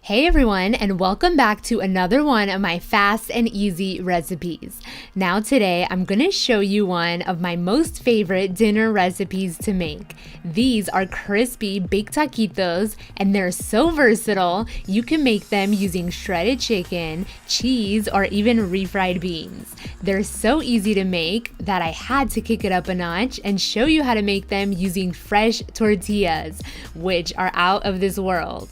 Hey everyone, and welcome back to another one of my fast and easy recipes. Now today, I'm going to show you one of my most favorite dinner recipes to make. These are crispy baked taquitos, and they're so versatile, you can make them using shredded chicken, cheese, or even refried beans. They're so easy to make that I had to kick it up a notch and show you how to make them using fresh tortillas, which are out of this world.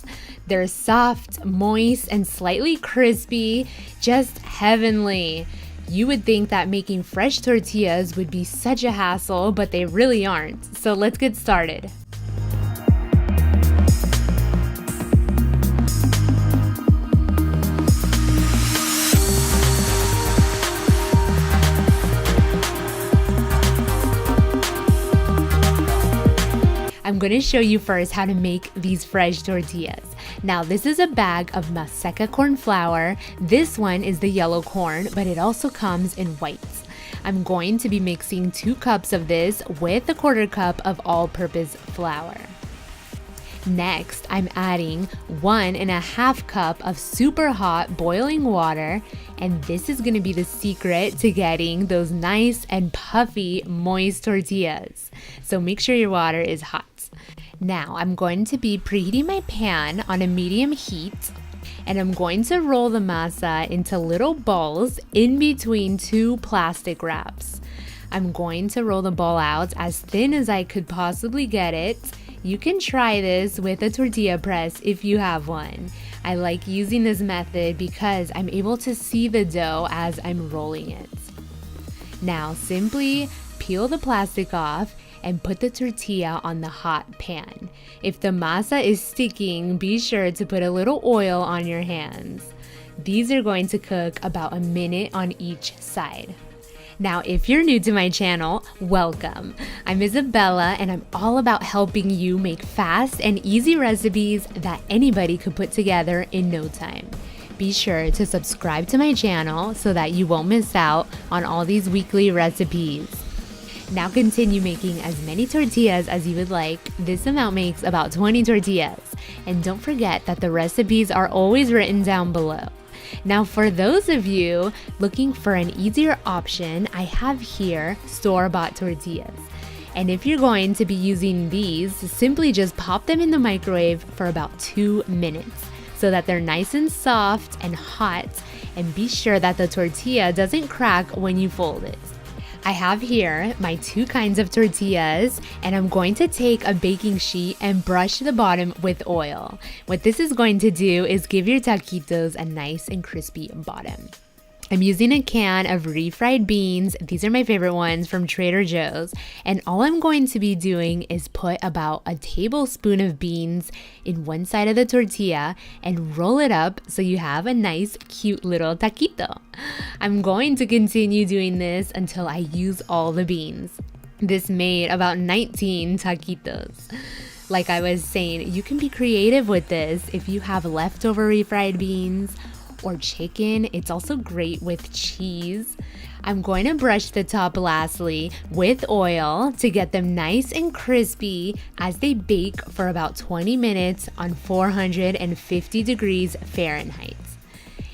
They're soft, moist, and slightly crispy, just heavenly. You would think that making fresh tortillas would be such a hassle, but they really aren't. So let's get started. I'm going to show you first how to make these fresh tortillas. Now, this is a bag of maseca corn flour. This one is the yellow corn, but it also comes in whites. I'm going to be mixing 2 cups of this with a 1/4 cup of all-purpose flour. Next, I'm adding 1.5 cup of super hot boiling water, and this is going to be the secret to getting those nice and puffy, moist tortillas. So make sure your water is hot. Now, I'm going to be preheating my pan on a medium heat, and I'm going to roll the masa into little balls in between 2 plastic wraps. I'm going to roll the ball out as thin as I could possibly get it. You can try this with a tortilla press if you have one. I like using this method because I'm able to see the dough as I'm rolling it. Now, simply peel the plastic off and put the tortilla on the hot pan. If the masa is sticking, be sure to put a little oil on your hands. These are going to cook about a minute on each side. Now, if you're new to my channel, welcome. I'm Isabella, and I'm all about helping you make fast and easy recipes that anybody could put together in no time. Be sure to subscribe to my channel so that you won't miss out on all these weekly recipes. Now continue making as many tortillas as you would like. This amount makes about 20 tortillas. And don't forget that the recipes are always written down below. Now, for those of you looking for an easier option, I have here store-bought tortillas. And if you're going to be using these, simply just pop them in the microwave for about 2 minutes so that they're nice and soft and hot, and be sure that the tortilla doesn't crack when you fold it. I have here my 2 kinds of tortillas, and I'm going to take a baking sheet and brush the bottom with oil. What this is going to do is give your taquitos a nice and crispy bottom. I'm using a can of refried beans. These are my favorite ones from Trader Joe's. And all I'm going to be doing is put about a tablespoon of beans in one side of the tortilla and roll it up so you have a nice, cute little taquito. I'm going to continue doing this until I use all the beans. This made about 19 taquitos. Like I was saying, you can be creative with this if you have leftover refried beans or chicken. It's also great with cheese. I'm going to brush the top lastly with oil to get them nice and crispy as they bake for about 20 minutes on 450 degrees Fahrenheit.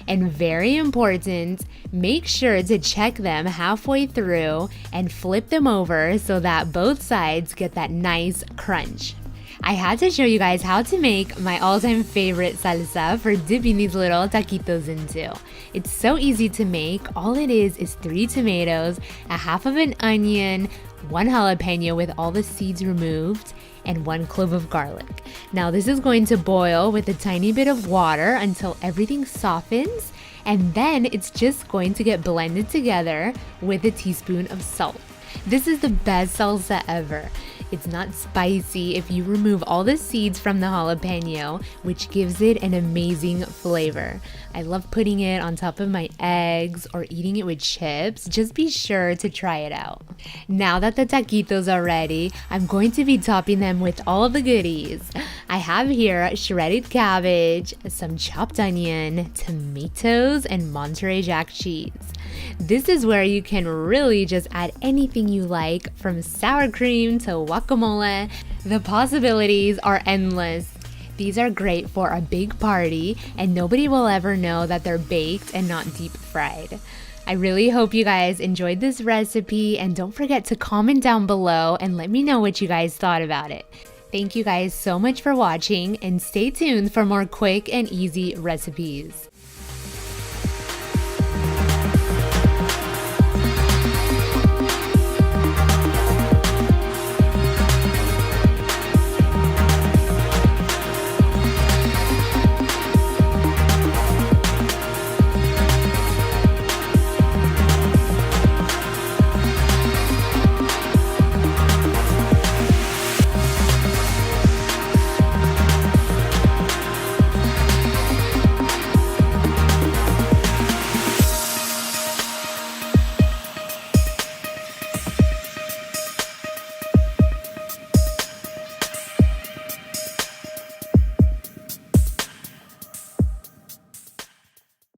And very important, make sure to check them halfway through and flip them over so that both sides get that nice crunch. I had to show you guys how to make my all-time favorite salsa for dipping these little taquitos into. It's so easy to make. All it is 3 tomatoes, a half of an onion, 1 jalapeno with all the seeds removed, and 1 clove of garlic. Now this is going to boil with a tiny bit of water until everything softens, and then it's just going to get blended together with a teaspoon of salt. This is the best salsa ever. It's not spicy if you remove all the seeds from the jalapeno, which gives it an amazing flavor. I love putting it on top of my eggs or eating it with chips. Just be sure to try it out. Now that the taquitos are ready, I'm going to be topping them with all the goodies. I have here shredded cabbage, some chopped onion, tomatoes, and Monterey Jack cheese. This is where you can really just add anything you like, from sour cream to guacamole. The possibilities are endless. These are great for a big party, and nobody will ever know that they're baked and not deep fried. I really hope you guys enjoyed this recipe, and don't forget to comment down below and let me know what you guys thought about it. Thank you guys so much for watching, and stay tuned for more quick and easy recipes.